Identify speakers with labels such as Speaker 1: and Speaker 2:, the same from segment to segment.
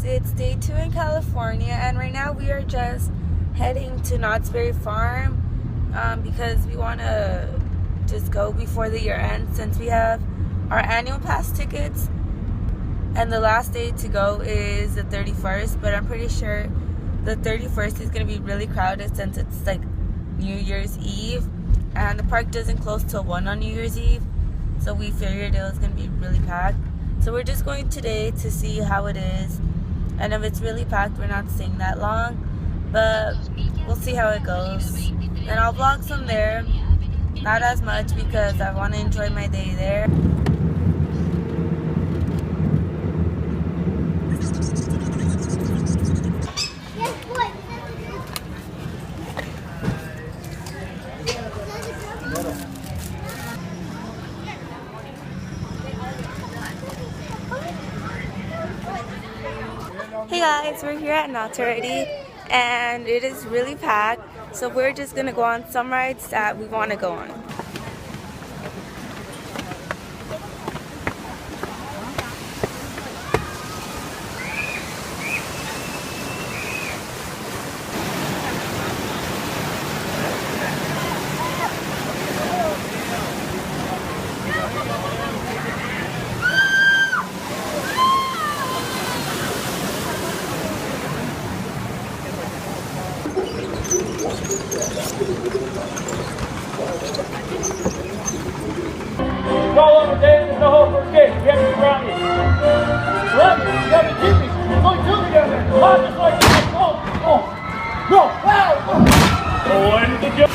Speaker 1: it's day 2 in California, and right now we are just heading to Knott's Berry Farm because we want to just go before the year ends, since we have our annual pass tickets and the last day to go is the 31st. But I'm pretty sure the 31st is going to be really crowded since it's like New Year's Eve, and the park doesn't close till 1 on New Year's Eve, so we figured it was going to be really packed. So we're just going today to see how it is, and if it's really packed, we're not staying that long, but we'll see how it goes. And I'll vlog some there, not as much because I want to enjoy my day there. Hey guys, we're here at Knott's already, and it is really packed, so we're just gonna go on some rides that we want to go on.
Speaker 2: Call over there in the hole for a kid. We have to around you. Remember, you got to keep me. There's only 2 of you down there. Come on, just like that. Go. Wow. Oh, and the joke.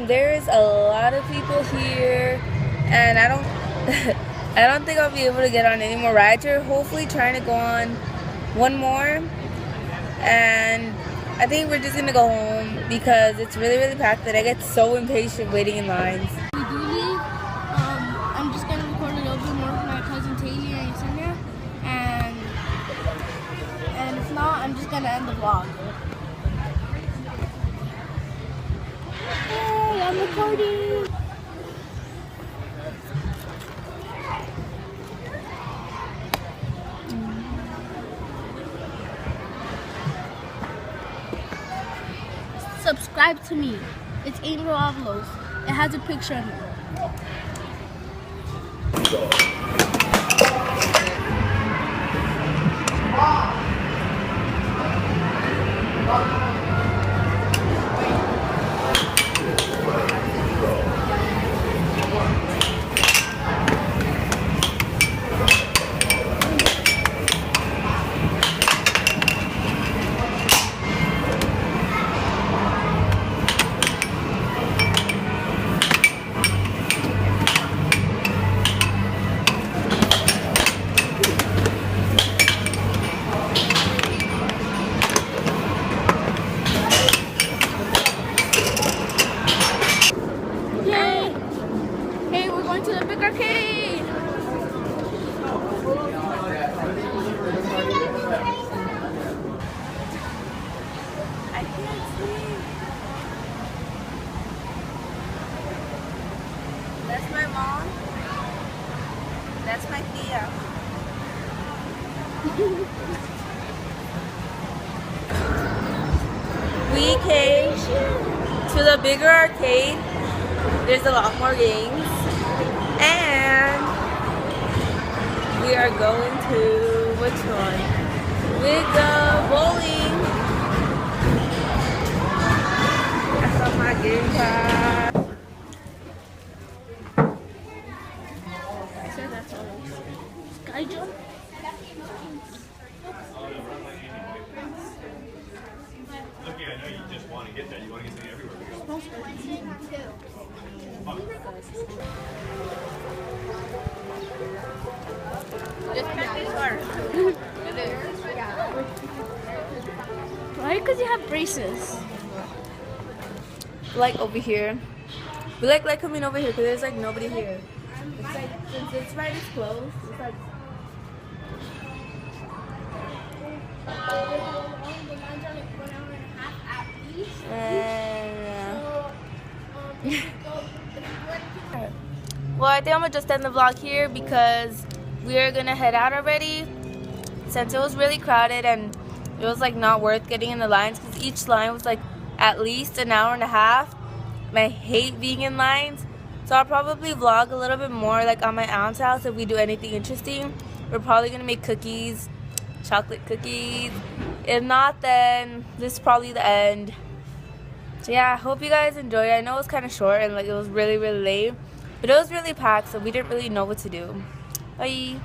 Speaker 1: There is a lot of people here, and I don't think I'll be able to get on any more rides. We're hopefully trying to go on one more, and I think we're just gonna go home because it's really packed that I get so impatient waiting in lines.
Speaker 3: We do leave. I'm just gonna record a little bit more with my cousin Taylor and Yesenia, and if not, I'm just gonna end the vlog. Hey, I'm recording. Subscribe to me. It's avalos. It has a picture of me. To the big arcade. I can't see. That's my mom. That's my tia. We came to the bigger arcade. There's a lot more games. And we are going to, which one? With the bowling. I saw my game pass. I said that's all. Sky jump?
Speaker 4: Okay, I know you just want to get that. You want to get something everywhere.
Speaker 3: Why? Because you have braces.
Speaker 1: Like over here. We like coming over here because there's like nobody here. It's like, since this ride is closed, it's like
Speaker 3: Well, I think I'm gonna just end the vlog here because we are gonna head out already since it was really crowded and it was like not worth getting in the lines because each line was like at least an hour and a half. And I hate being in lines, so I'll probably vlog a little bit more like on my aunt's house if we do anything interesting. We're probably gonna make cookies, chocolate cookies. If not, then this is probably the end. So yeah, I hope you guys enjoyed it. I know it was kind of short and like it was really late, but it was really packed, so we didn't really know what to do. Bye.